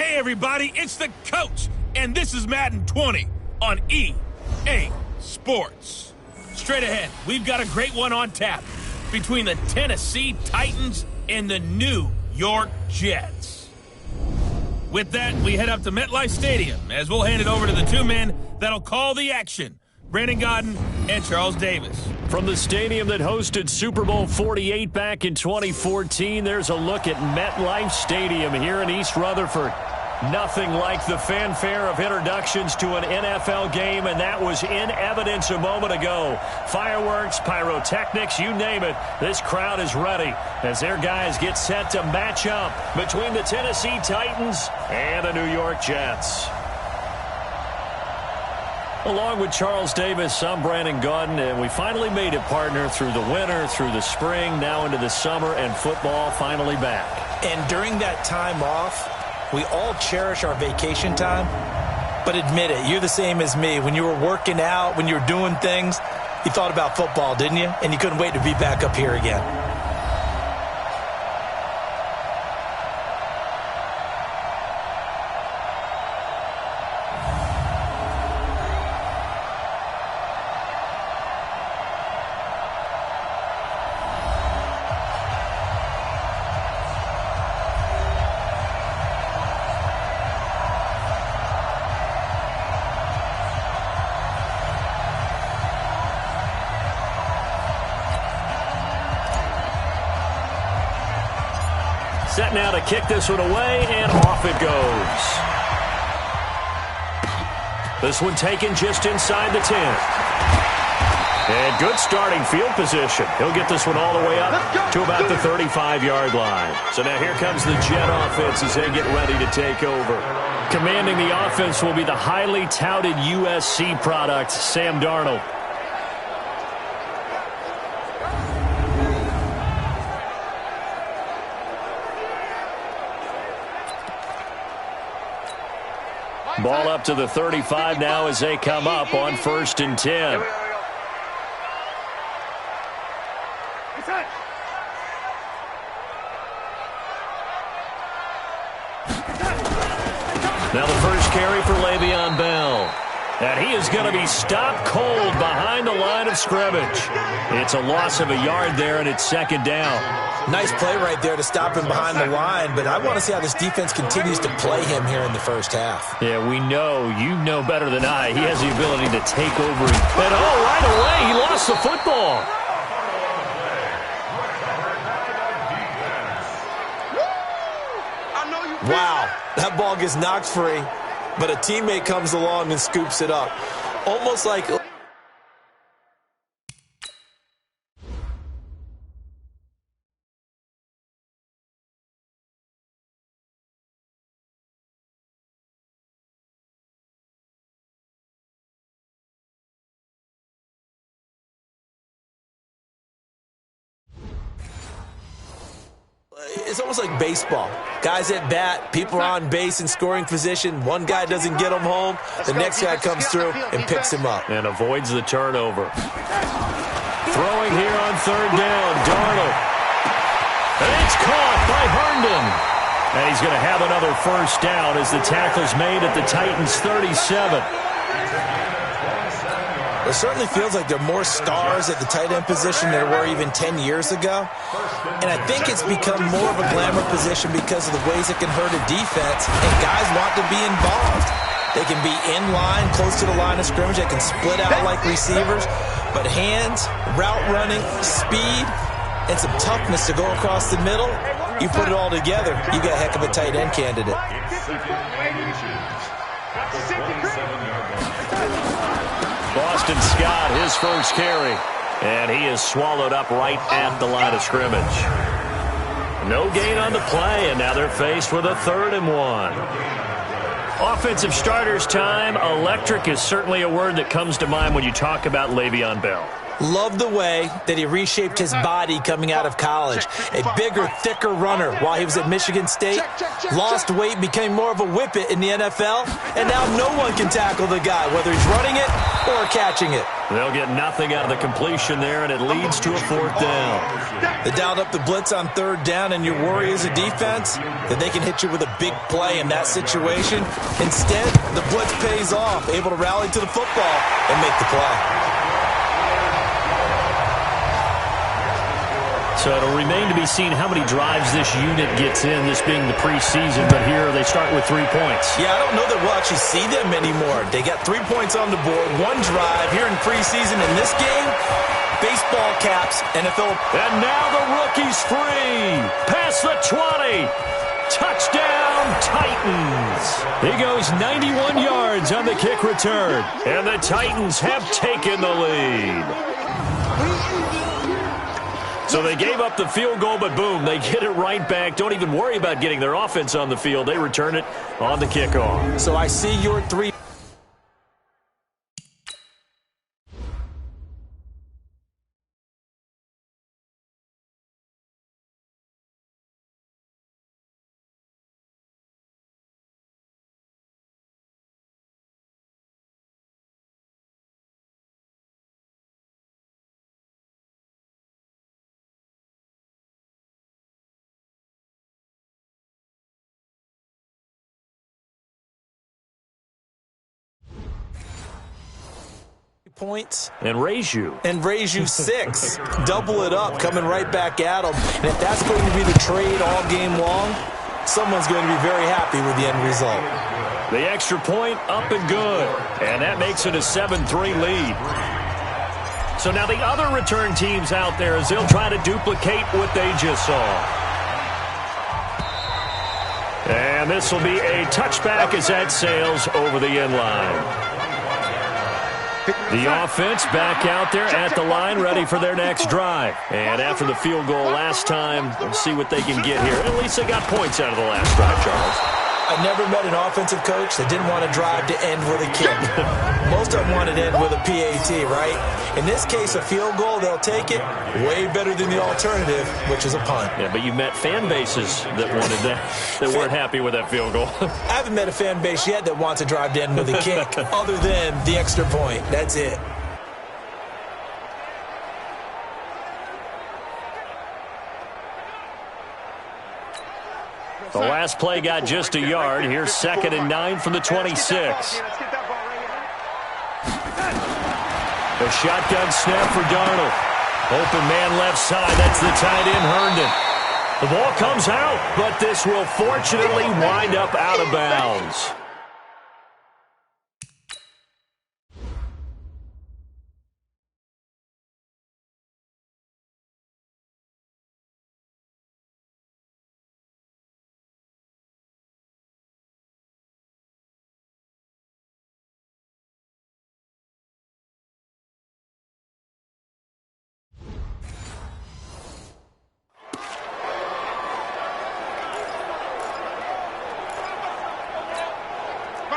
Hey everybody, it's the coach, and this is Madden 20 on EA Sports. Straight ahead, we've got a great one on tap between the Tennessee Titans and the New York Jets. With that, we head up to MetLife Stadium as we'll hand it over to the two men that'll call the action, Brandon Gaudin and Charles Davis. From the stadium that hosted Super Bowl 48 back in 2014, there's a look at MetLife Stadium here in East Rutherford. Nothing like the fanfare of introductions to an NFL game, and that was in evidence a moment ago. Fireworks, pyrotechnics, you name it. This crowd is ready as their guys get set to match up between the Tennessee Titans and the New York Jets. Along with Charles Davis, I'm Brandon Gaudin, and we finally made it, partner, through the winter, through the spring, now into the summer, and football finally back. And during that time off, we all cherish our vacation time, but admit it, you're the same as me. When you were working out, when you were doing things, you thought about football, didn't you? And you couldn't wait to be back up here again. Set now to kick this one away, and off it goes. This one taken just inside the 10. And good starting field position. He'll get this one all the way up to about the 35-yard line. So now here comes the Jet offense as they get ready to take over. Commanding the offense will be the highly touted USC product, Sam Darnold. Ball up to the 35 now as they come up on 1st and 10. Now the first carry for Le'Veon Bell. And he is going to be stopped cold behind the line of scrimmage. It's a loss of a yard there, and it's 2nd down. Nice play right there to stop him behind the line, but I want to see how this defense continues to play him here in the first half. Yeah, we know. You know better than I. He has the ability to take over. And, right away, he lost the football. Wow, that ball gets knocked free, but a teammate comes along and scoops it up. Almost like... It's almost like baseball. Guys at bat, people are on base in scoring position. One guy doesn't get him home. The next guy comes through and picks him up. And avoids the turnover. Throwing here on 3rd down, Darnold. And it's caught by Herndon. And he's going to have another 1st down as the tackle's made at the Titans' 37. It certainly feels like there are more stars at the tight end position than there were even 10 years ago. And I think it's become more of a glamour position because of the ways it can hurt a defense, and guys want to be involved. They can be in line, close to the line of scrimmage. They can split out like receivers. But hands, route running, speed, and some toughness to go across the middle, you put it all together, you got a heck of a tight end candidate. Boston Scott, his first carry. And he is swallowed up right at the line of scrimmage. No gain on the play, and now they're faced with a 3rd and 1. Offensive starters time. Electric is certainly a word that comes to mind when you talk about Le'Veon Bell. Love the way that he reshaped his body coming out of college. A bigger, thicker runner while he was at Michigan State. Lost weight, became more of a whippet in the NFL, and now no one can tackle the guy, whether he's running it or catching it. They'll get nothing out of the completion there, and it leads to a 4th down. They dialed up the blitz on 3rd down, and your worry as a defense that they can hit you with a big play in that situation. Instead, the blitz pays off, able to rally to the football and make the play. So it'll remain to be seen how many drives this unit gets in, this being the preseason. But here they start with 3 points. Yeah, I don't know that we'll actually see them anymore. They got 3 points on the board, 1 drive here in preseason. In this game, baseball caps, NFL. And now the rookie's free. Past the 20. Touchdown, Titans. He goes 91 yards on the kick return. And the Titans have taken the lead. So they gave up the field goal, but boom, they get it right back. Don't even worry about getting their offense on the field. They return it on the kickoff. So I see your 3. Points and raise you 6. Double it up, coming right back at them. And if that's going to be the trade all game long, someone's going to be very happy with the end result. The extra point up and good, and that makes it a 7-3 lead. So now the other return teams out there as they'll try to duplicate what they just saw. And this will be a touchback as that sails over the end line. The offense back out there at the line, ready for their next drive. And after the field goal last time, we'll see what they can get here. At least they got points out of the last drive, Charles. I never met an offensive coach that didn't want to drive to end with a kick. Most of them want to end with a PAT, right? In this case, a field goal, they'll take it. Way better than the alternative, which is a punt. Yeah, but you met fan bases that wanted that, that weren't happy with that field goal. I haven't met a fan base yet that wants to drive to end with a kick, other than the extra point. That's it. The last play got just a yard. Here's 2nd and 9 from the 26. The shotgun snap for Darnold. Open man left side. That's the tight end, Herndon. The ball comes out, but this will fortunately wind up out of bounds.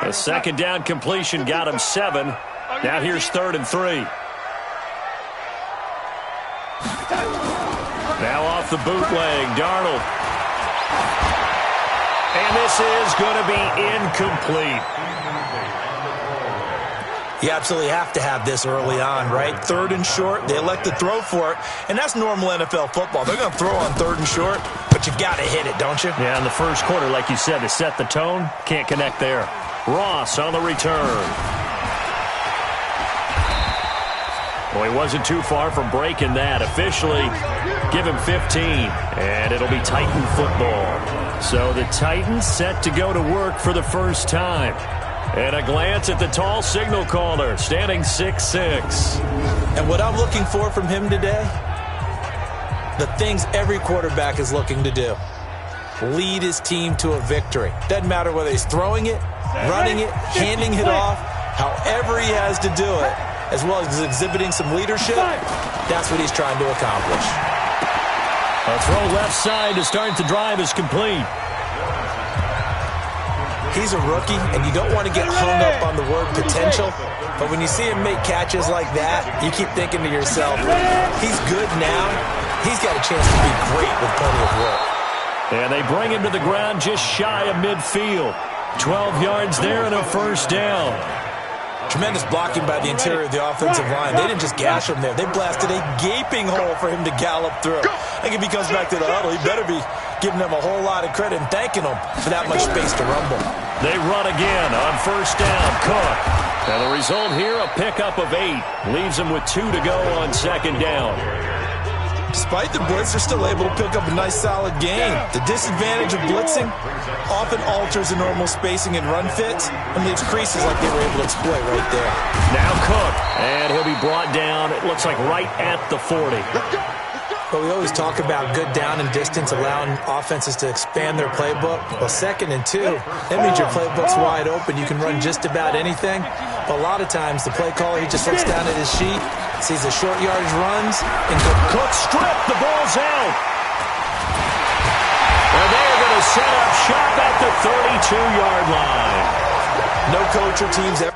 A 2nd down completion got him 7. Now here's 3rd and 3. Now off the bootleg, Darnold. And this is going to be incomplete. You absolutely have to have this early on, right? 3rd and short, they elect to throw for it, and that's normal NFL football. They're going to throw on 3rd and short, but you got to hit it, don't you? Yeah, in the first quarter, like you said, to set the tone, can't connect there. Ross on the return. Well, he wasn't too far from breaking that. Officially, give him 15, and it'll be Titan football. So the Titans set to go to work for the first time. And a glance at the tall signal caller, standing 6'6". And what I'm looking for from him today, the things every quarterback is looking to do. Lead his team to a victory. Doesn't matter whether he's throwing it, running it, handing it off, however he has to do it, as well as exhibiting some leadership, that's what he's trying to accomplish. A throw left side to start the drive is complete. He's a rookie, and you don't want to get hung up on the word potential. But when you see him make catches like that, you keep thinking to yourself, he's good now. He's got a chance to be great with plenty of work. And they bring him to the ground just shy of midfield. 12 yards there and a first down. Tremendous blocking by the interior of the offensive line. They didn't just gash him there. They blasted a gaping hole for him to gallop through. I think if he comes back to the huddle, he better be giving them a whole lot of credit and thanking them for that much space to rumble. They run again on first down. Cook. And the result here, a pickup of 8. Leaves them with 2 to go on second down. Despite the blitz, they're still able to pick up a nice solid gain. The disadvantage of blitzing often alters the normal spacing and run fits and leaves creases like they were able to exploit right there. Now Cook, and he'll be brought down, it looks like right at the 40. But we always talk about good down and distance, allowing offenses to expand their playbook. Well, 2nd and 2, that means your playbook's wide open. You can run just about anything. But a lot of times, the play caller, he just looks down at his sheet, sees the short yardage runs, and Cook stripped. The ball's out. And they're going to set up shop at the 32-yard line. No coach or team's ever.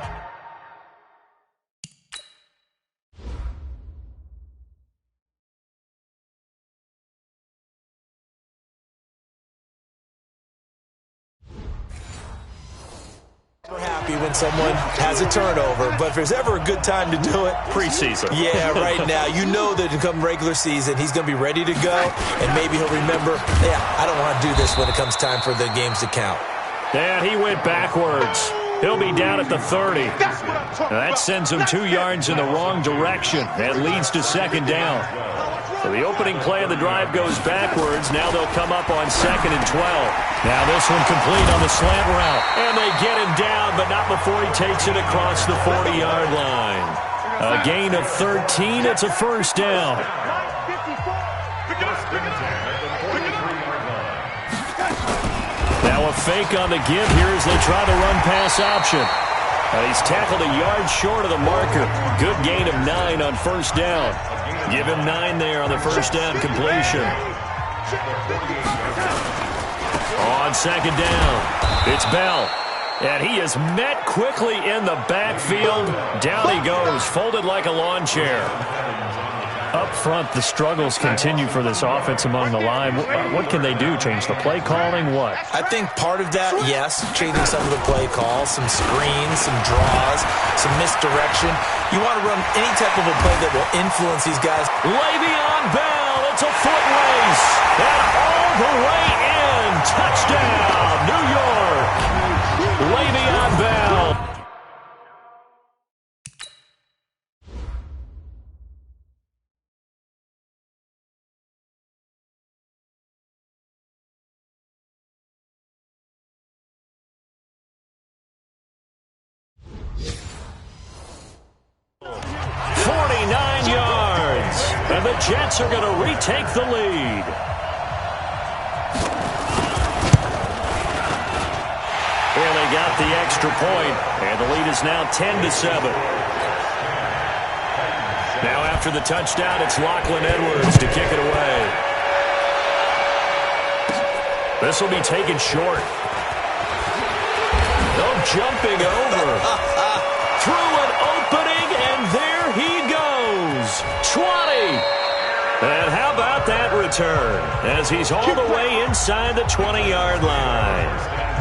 Happy when someone has a turnover, but if there's ever a good time to do it, preseason. Yeah, right now. You know that come regular season, he's going to be ready to go, and maybe he'll remember, yeah, I don't want to do this when it comes time for the games to count. And he went backwards. He'll be down at the 30. That sends him 2 yards in the wrong direction. That leads to second down. So the opening play of the drive goes backwards. Now they'll come up on 2nd and 12. Now this one complete on the slant route. And they get him down, but not before he takes it across the 40-yard line. A gain of 13. It's a first down. Now a fake on the give here as they try the run-pass option. He's tackled a yard short of the marker. Good gain of 9 on first down. Give him 9 there on the first down completion. On second down, it's Bell. And he is met quickly in the backfield. Down he goes, folded like a lawn chair. Up front, the struggles continue for this offense among the line. What can they do? Change the play calling? What? I think part of that, yes, changing some of the play calls, some screens, some draws, some misdirection. You want to run any type of a play that will influence these guys. Le'Veon Bell, it's a foot race. And all the way in. Touchdown, New York. Le'Veon Bell. And the Jets are going to retake the lead. Well, they got the extra point, and the lead is now 10-7. Now after the touchdown, it's Lachlan Edwards to kick it away. This will be taken short. No jumping over. Through an opening, and there he goes. 20. And how about that return as he's all the way inside the 20-yard line.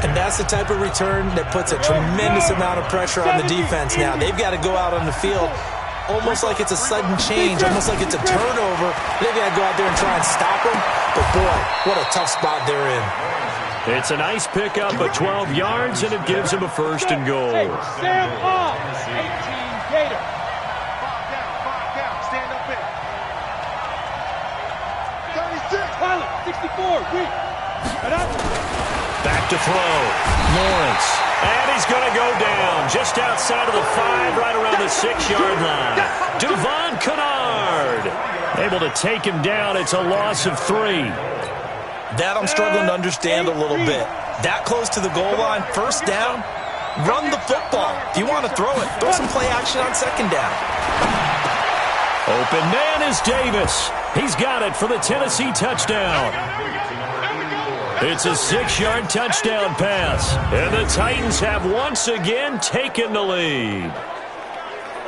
And that's the type of return that puts a tremendous amount of pressure on the defense now. They've got to go out on the field almost like it's a sudden change, almost like it's a turnover. They've got to go out there and try and stop them. But, boy, what a tough spot they're in. It's a nice pickup of 12 yards, and it gives him a first and goal. Sam off. 18 Gator. 5 down. Stand up in. 36. Pilot. 64. Weak. Back to throw. Lawrence. And he's going to go down just outside of the 5, right around the 6-yard line. Devon Kennard able to take him down. It's a loss of 3. That I'm struggling to understand a little bit. That close to the goal line, first down, run the football. If you want to throw it, throw some play action on second down. Open man is Davis. He's got it for the Tennessee touchdown. It's a 6-yard touchdown pass. And the Titans have once again taken the lead.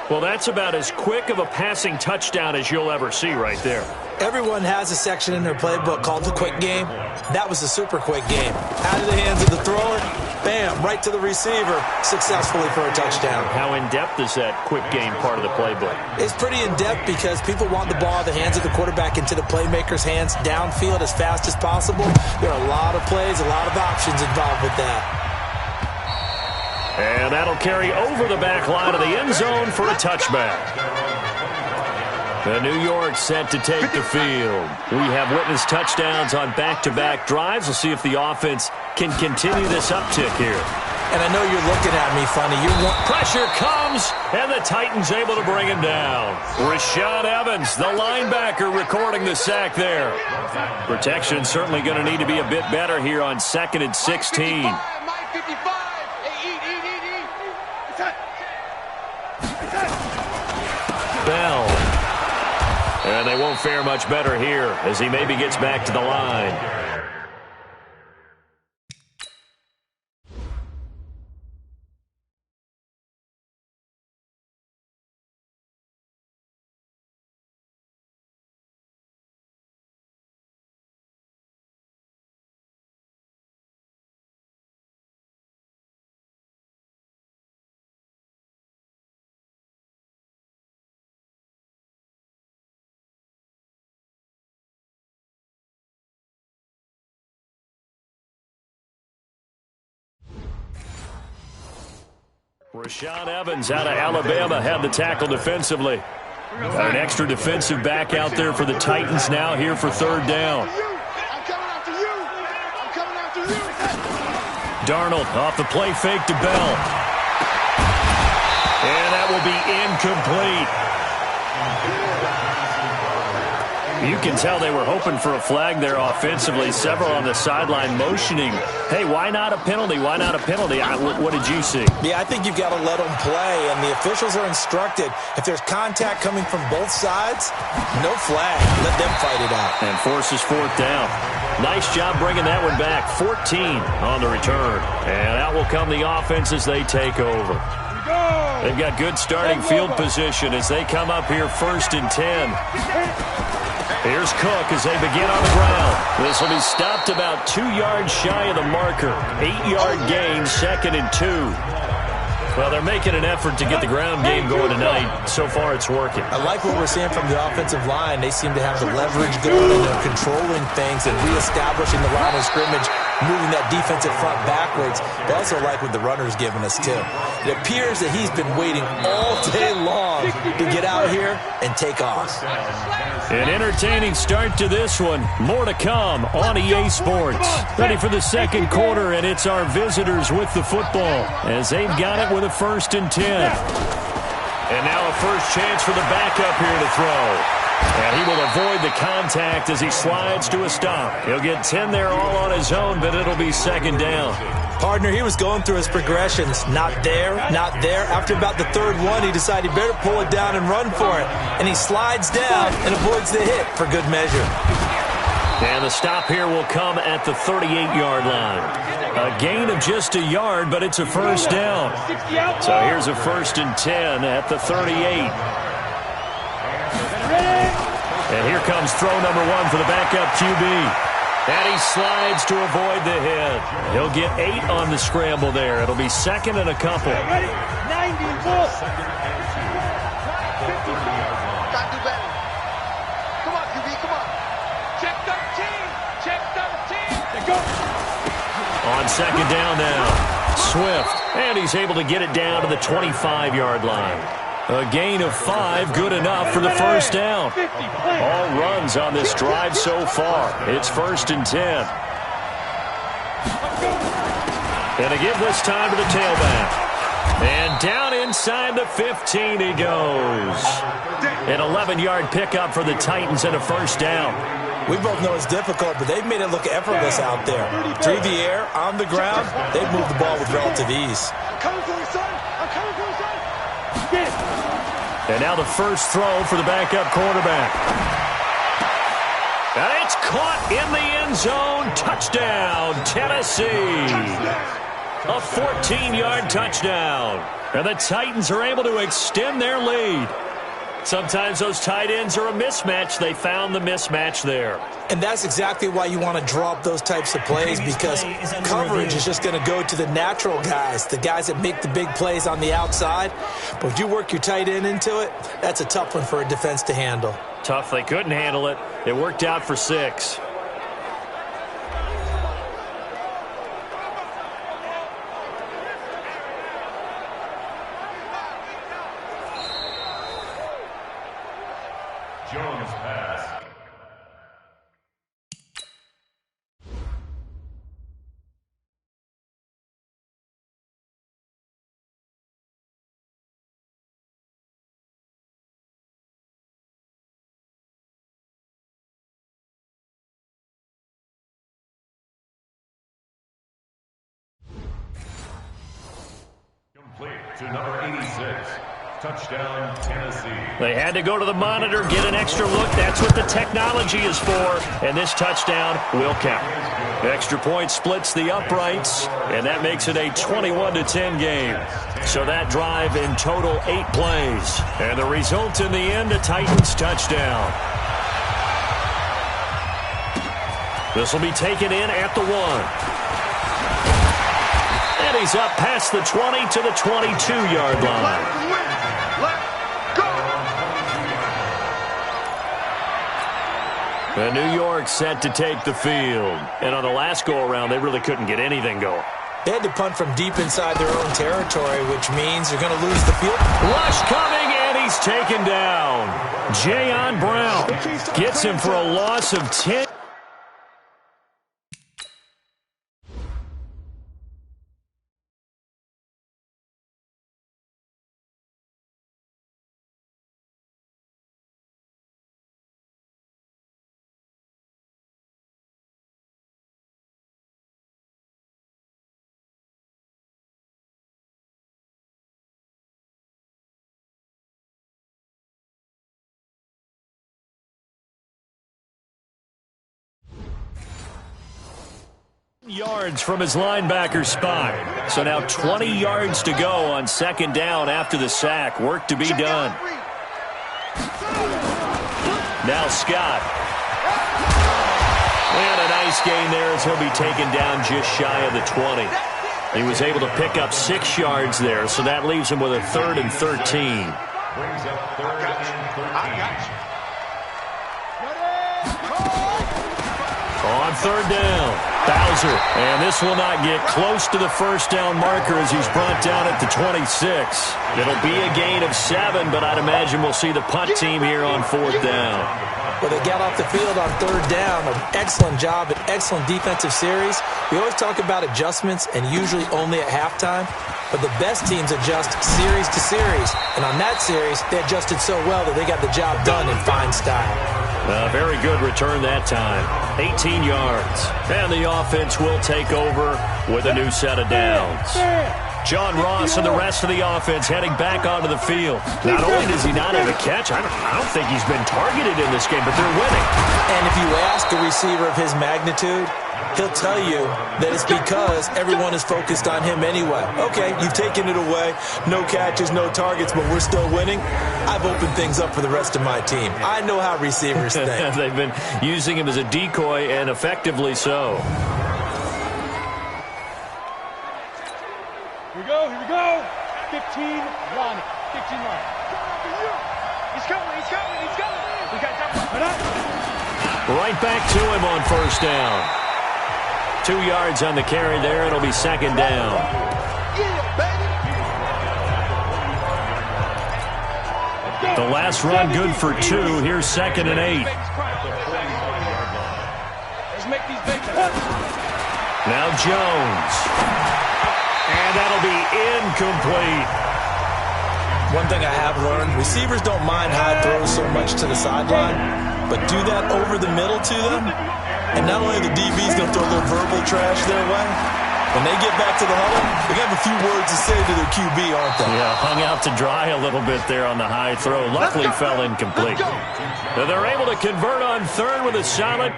Well, that's about as quick of a passing touchdown as you'll ever see right there. Everyone has a section in their playbook called the quick game. That was a super quick game. Out of the hands of the thrower, bam, right to the receiver, successfully for a touchdown. How in-depth is that quick game part of the playbook? It's pretty in-depth because people want the ball in the hands of the quarterback into the playmaker's hands downfield as fast as possible. There are a lot of plays, a lot of options involved with that. And that'll carry over the back line of the end zone for a touchback. The New York set to take the field. We have witnessed touchdowns on back-to-back drives. We'll see if the offense can continue this uptick here. And I know you're looking at me funny. Pressure comes, and the Titans able to bring him down. Rashaan Evans, the linebacker, recording the sack there. Protection certainly going to need to be a bit better here on 2nd and 16. Bell. And they won't fare much better here as he maybe gets back to the line. Rashaan Evans out of Alabama had the tackle defensively. Got an extra defensive back out there for the Titans now here for 3rd down. Darnold off the play fake to Bell. And that will be incomplete. You can tell they were hoping for a flag there offensively. Several on the sideline motioning, hey, why not a penalty? Why not a penalty? What did you see? Yeah, I think you've got to let them play, and the officials are instructed. If there's contact coming from both sides, no flag. Let them fight it out. And forces 4th down. Nice job bringing that one back. 14 on the return. And out will come the offense as they take over. They've got good starting field position as they come up here 1st and 10. Here's Cook as they begin on the ground. This will be stopped about 2 yards shy of the marker. 8-yard gain, 2nd and 2. Well, they're making an effort to get the ground game going tonight. So far, it's working. I like what we're seeing from the offensive line. They seem to have the leverage going, and they're controlling things and reestablishing the line of scrimmage, moving that defensive front backwards. But I also like what the runner's giving us, too. It appears that he's been waiting all day long to get out here and take off. An entertaining start to this one. More to come on EA Sports. Ready for the 2nd quarter, and it's our visitors with the football as they've got it with a 1st and 10. And now a first chance for the backup here to throw. And he will avoid the contact as he slides to a stop. He'll get 10 there all on his own, but it'll be 2nd down. Partner, he was going through his progressions. Not there, not there. After about the 3rd one, he decided he better pull it down and run for it. And he slides down and avoids the hit for good measure. And the stop here will come at the 38-yard line. A gain of just a yard, but it's a 1st down. So here's a 1st and 10 at the 38. And here comes throw number 1 for the backup QB. And he slides to avoid the hit. He'll get 8 on the scramble there. It'll be 2nd and a couple. 90 ball. Got to do better. Come on, QB, come on. Check 13. Check 13. Go. On 2nd down now. Swift. And he's able to get it down to the 25-yard line. A gain of 5, good enough for the 1st down. All runs on this drive so far. It's 1st and 10. And a give this time to the tailback. And down inside the 15 he goes. An 11-yard pickup for the Titans and a 1st down. We both know it's difficult, but they've made it look effortless out there. Through the air, on the ground, they've moved the ball with relative ease. I'm coming for you, son. I'm coming for you, son. Get it. And now the first throw for the backup quarterback. And it's caught in the end zone. Touchdown, Tennessee. A 14-yard touchdown. And the Titans are able to extend their lead. Sometimes those tight ends are a mismatch. They found the mismatch there. And that's exactly why you want to draw up those types of plays, because coverage is just going to go to the natural guys, the guys that make the big plays on the outside. But if you work your tight end into it, that's a tough one for a defense to handle. Tough. They couldn't handle it. It worked out for 6. Jones pass. Complete to number 86. Touchdown, Tennessee. They had to go to the monitor, get an extra look. That's what the technology is for. And this touchdown will count. Extra point splits the uprights, and that makes it a 21-10 game. So that drive in total 8 plays. And the result in the end, a Titans touchdown. This will be taken in at the 1. And he's up past the 20 to the 22-yard line. And New York set to take the field. And on the last go-around, they really couldn't get anything going. They had to punt from deep inside their own territory, which means they're going to lose the field. Rush coming, and he's taken down. Jayon Brown gets him for a loss of 10. Yards from his linebacker spot. So now 20 yards to go on second down after the sack. Work to be done. Now Scott. And a nice gain there as he'll be taken down just shy of the 20. He was able to pick up 6 yards there, so that leaves him with a 3rd and 13. Brings up 3rd and 13. On 3rd down, Bowser. And this will not get close to the first down marker as he's brought down at the 26. It'll be a gain of 7, but I'd imagine we'll see the punt team here on 4th down. Well, they got off the field on 3rd down. An excellent job, an excellent defensive series. We always talk about adjustments, and usually only at halftime. But the best teams adjust series to series. And on that series, they adjusted so well that they got the job done in fine style. A very good return that time. 18 yards. And the offense will take over with a new set of downs. John Ross and the rest of the offense heading back onto the field. Not only does he not have a catch, I don't think he's been targeted in this game, but they're winning. And if you ask a receiver of his magnitude, he'll tell you that it's because everyone is focused on him anyway. Okay, you've taken it away. No catches, no targets, but we're still winning. I've opened things up for the rest of my team. I know how receivers think. They've been using him as a decoy, and effectively so. Here we go. 15, run. 15 run. He's coming. We got time. Right back to him on 1st down. 2 yards on the carry there. It'll be 2nd down. The last run good for 2. Here's 2nd and 8. Let's make these big. Now Jones. And that'll be incomplete. One thing I have learned, receivers don't mind high throws so much to the sideline, but do that over the middle to them, and not only are the DBs going to throw a little verbal trash their way, When they get back to the huddle, they have a few words to say to their QB, aren't they? Yeah, hung out to dry a little bit there on the high throw. Luckily fell incomplete. And they're able to convert on third with a solid.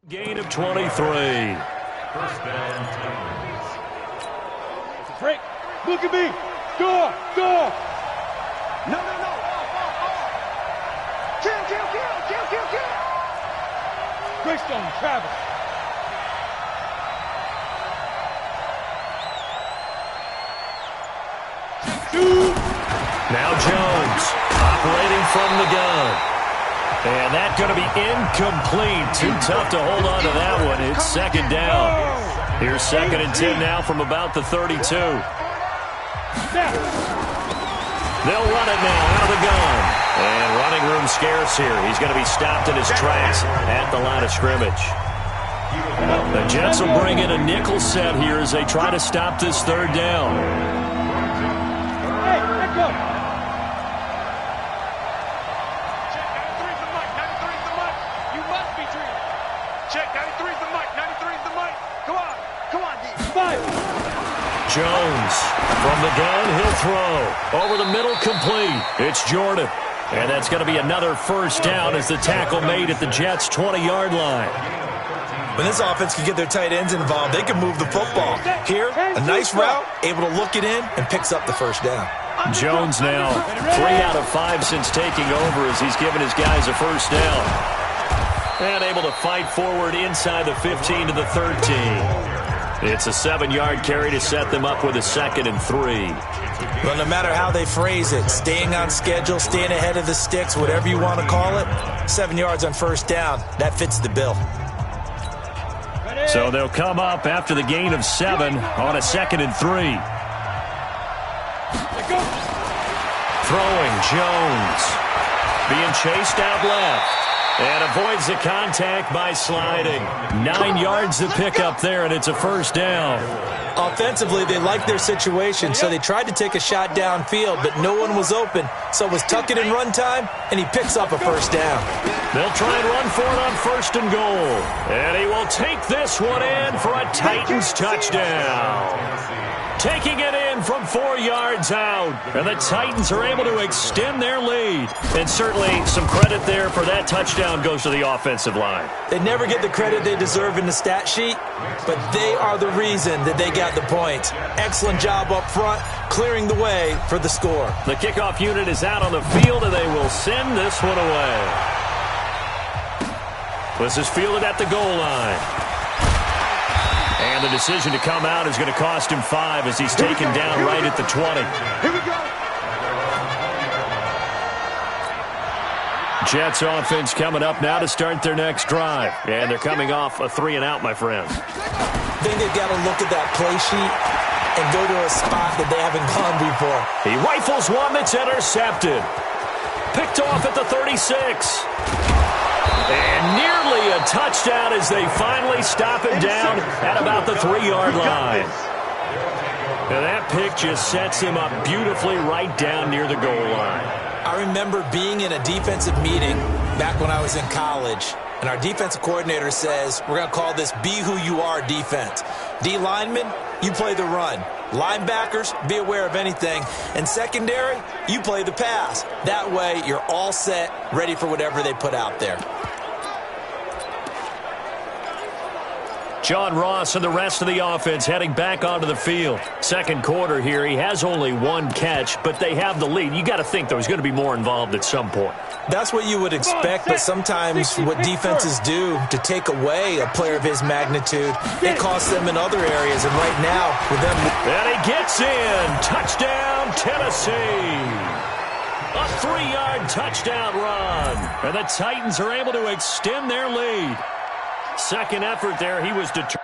Gain of 23. First down, Titans. Break. Look at me. Score. Score. No. Kill. Greystone, Travis. Now Jones operating from the gun. And that's going to be incomplete. Too tough to hold on to that one. It's second down. Here's 2nd and 10 now from about the 32. They'll run it now out of the gun. And running room scarce here. He's going to be stopped in his tracks at the line of scrimmage. The Jets will bring in a nickel set here as they try to stop this third down. Hey, let's go. Jones from the gun, he'll throw. Over the middle, complete. It's Jordan. And that's going to be another first down as the tackle made at the Jets' 20-yard line. When this offense can get their tight ends involved, they can move the football. Here, a nice route, able to look it in, and picks up the first down. Jones now 3 out of 5 since taking over as he's given his guys a first down. And able to fight forward inside the 15 to the 13. It's a 7-yard carry to set them up with a 2nd and 3. Well, no matter how they phrase it, staying on schedule, staying ahead of the sticks, whatever you want to call it, 7 yards on first down, that fits the bill. So they'll come up after the gain of 7 on a 2nd and 3. Throwing, Jones. Being chased out left. And avoids the contact by sliding. 9 yards to pick up there, and it's a first down. Offensively, they liked their situation, so they tried to take a shot downfield, but no one was open. So it was tuck it in run time, and he picks up a first down. They'll try and run for it on 1st and goal. And he will take this one in for a Titans touchdown. Taking it in from 4 yards out. And the Titans are able to extend their lead. And certainly some credit there for that touchdown goes to the offensive line. They never get the credit they deserve in the stat sheet, but they are the reason that they got the points. Excellent job up front, clearing the way for the score. The kickoff unit is out on the field, and they will send this one away. This is fielded at the goal line. And the decision to come out is going to cost him 5 as he's taken down right at the 20. Here we go. Jets offense coming up now to start their next drive. And they're coming off a 3-and-out, my friend. I think they've got to look at that play sheet and go to a spot that they haven't gone before. He rifles one that's intercepted. Picked off at the 36. And nearly a touchdown as they finally stop him down at about the 3-yard line. And that pick just sets him up beautifully right down near the goal line. I remember being in a defensive meeting back when I was in college, and our defensive coordinator says, we're going to call this Be Who You Are defense. D linemen, you play the run. Linebackers, be aware of anything. And secondary, you play the pass. That way, you're all set, ready for whatever they put out there. John Ross and the rest of the offense heading back onto the field. Second quarter here, he has only 1 catch, but they have the lead. You got to think there was going to be more involved at some point. That's what you would expect, but sometimes what defenses do to take away a player of his magnitude, it costs them in other areas. And right now, with them... And he gets in. Touchdown, Tennessee. A 3-yard touchdown run. And the Titans are able to extend their lead. Second effort there, he was determined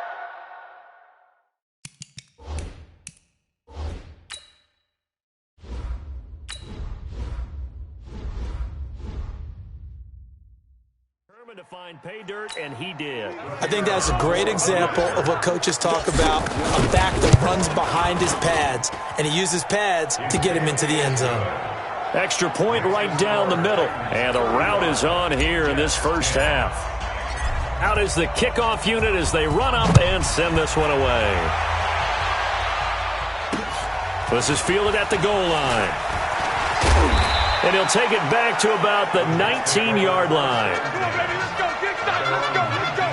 to find pay dirt, and he did. I think that's a great example of what coaches talk about, a back that runs behind his pads, and he uses pads to get him into the end zone. Extra point right down the middle, and the route is on here in this first half. Out is the kickoff unit as they run up and send this one away. This is fielded at the goal line. And he'll take it back to about the 19-yard line. Come on, baby, let's go. Get excited. Let's go. Let's go.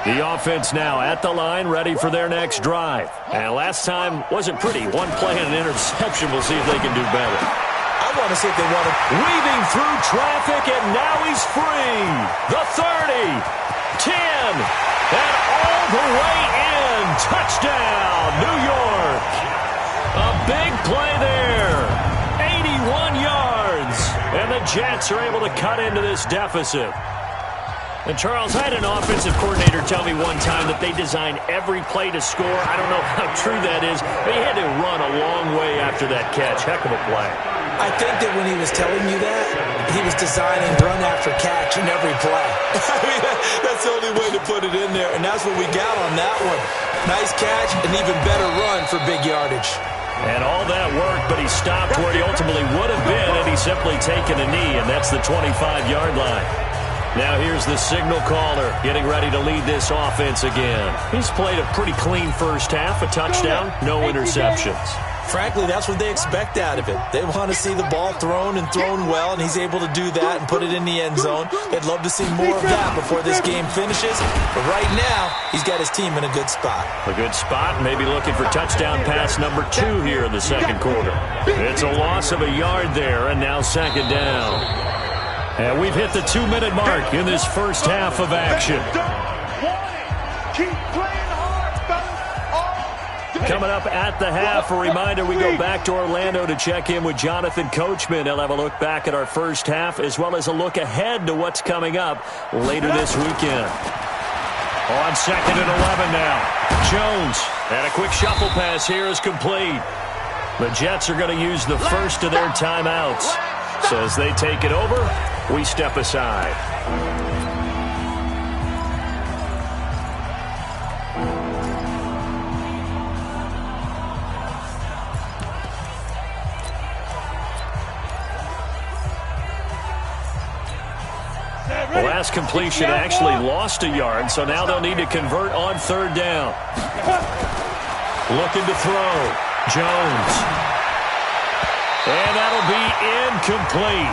The offense now at the line, ready for their next drive. And last time wasn't pretty. One play and an interception. We'll see if they can do better. I want to see if they want to. Weaving through traffic, and now he's free. The 30, 10, and all the way in. Touchdown, New York. A big play there. 81 yards. And the Jets are able to cut into this deficit. And, Charles, I had an offensive coordinator tell me one time that they design every play to score. I don't know how true that is, but he had to run a long way after that catch. Heck of a play. I think that when he was telling you that, he was designing run after catch in every play. I mean, that's the only way to put it in there, and that's what we got on that one. Nice catch, an even better run for big yardage. And all that work, but he stopped where he ultimately would have been had he simply taken a knee, and that's the 25-yard line. Now here's the signal caller getting ready to lead this offense again. He's played a pretty clean first half, a touchdown, no interceptions. Frankly, that's what they expect out of him. They want to see the ball thrown and thrown well, and he's able to do that and put it in the end zone. They'd love to see more of that before this game finishes. But right now, he's got his team in a good spot. A good spot, maybe looking for touchdown pass number 2 here in the second quarter. It's a loss of a yard there, and now second down. And we've hit the 2-minute mark in this first half of action. Keep playing hard, fellas. Coming up at the half, a reminder we go back to Orlando to check in with Jonathan Coachman. He'll have a look back at our first half as well as a look ahead to what's coming up later this weekend. On second and 11 now. Jones, and a quick shuffle pass here is complete. The Jets are going to use the first of their timeouts. So as they take it over, we step aside. The last completion actually lost a yard, so now they'll need to convert on third down. Looking to throw. Jones. And that'll be incomplete.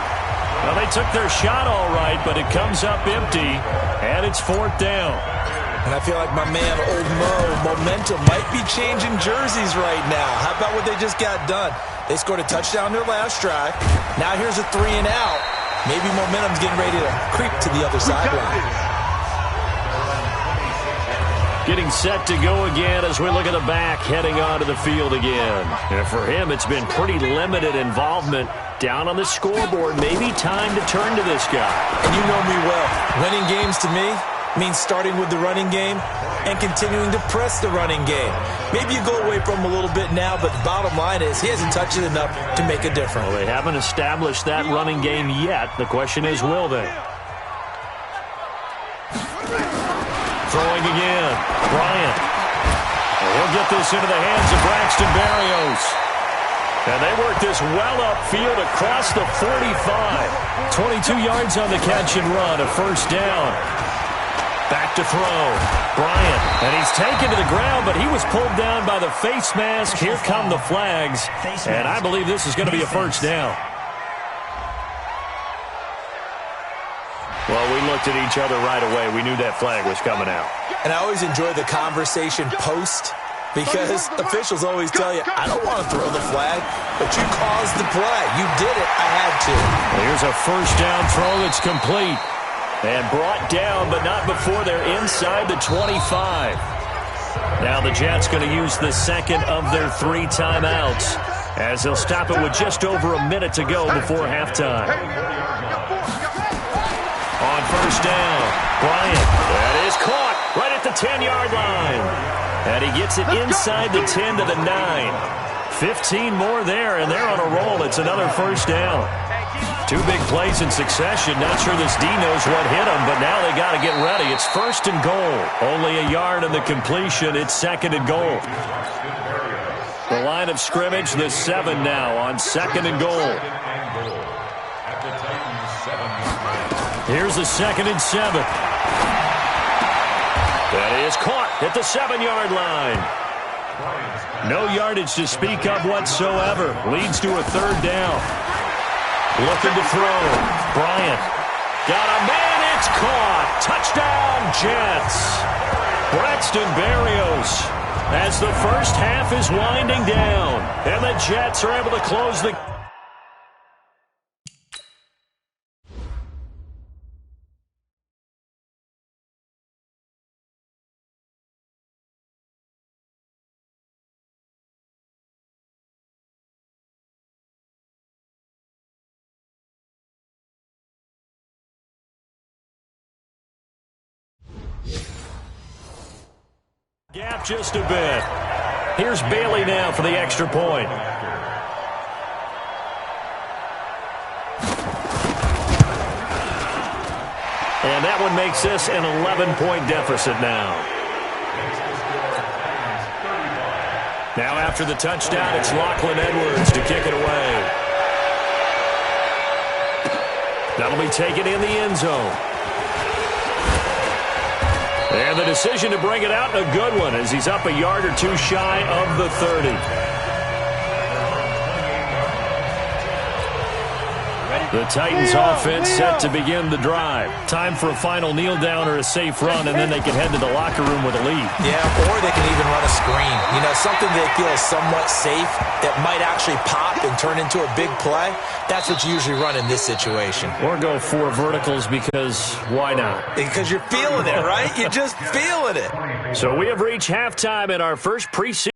Well, they took their shot all right, but it comes up empty, and it's fourth down. And I feel like my man, Old Mo, momentum might be changing jerseys right now. How about what they just got done? They scored a touchdown their last drive. Now here's a 3 and out. Maybe momentum's getting ready to creep to the other sideline. Getting set to go again as we look at the back heading onto the field again. And for him, it's been pretty limited involvement down on the scoreboard. Maybe time to turn to this guy. And you know me well. Winning games to me means starting with the running game and continuing to press the running game. Maybe you go away from him a little bit now, but the bottom line is he hasn't touched it enough to make a difference. Well, they haven't established that running game yet. The question is, will they? Throwing again. Bryant. And he'll get this into the hands of Braxton Berrios. And they work this well upfield across the 45. 22 yards on the catch and run, a first down. Back to throw. Bryant. And he's taken to the ground, but he was pulled down by the face mask. Here come the flags. And I believe this is going to be a first down. Well, we looked at each other right away. We knew that flag was coming out. And I always enjoy the conversation post, because officials always tell you, I don't want to throw the flag, but you caused the play. You did it. I had to. Here's a first down throw that's complete. And brought down, but not before they're inside the 25. Now the Jets going to use the second of their 3 timeouts, as they'll stop it with just over a minute to go before halftime. On first down, Bryant. That is caught right at the 10-yard line. And he gets it inside the 10 to the 9. 15 more there, and they're on a roll. It's another first down. 2 big plays in succession. Not sure this D knows what hit him, but now they got to get ready. It's first and goal. Only a yard in the completion. It's second and goal. The line of scrimmage, the 7 now on second and goal. Here's a second and 7. That is caught at the 7-yard line. No yardage to speak of whatsoever. Leads to a third down. Looking to throw. Bryant. Got a man. It's caught. Touchdown, Jets. Braxton Berrios, as the first half is winding down. And the Jets are able to close the... Gap just a bit. Here's Bailey now for the extra point. And that one makes this an 11-point deficit now. Now after the touchdown, it's Lachlan Edwards to kick it away. That'll be taken in the end zone. And the decision to bring it out, a good one, as he's up a yard or 2 shy of the 30. The Titans offense set to begin the drive. Time for a final kneel down or a safe run, and then they can head to the locker room with a lead. Yeah, or they can even run a screen. You know, something they feel is somewhat safe that might actually pop and turn into a big play. That's what you usually run in this situation. Or go 4 verticals, because why not? Because you're feeling it, right? You're just feeling it. So we have reached halftime in our first preseason.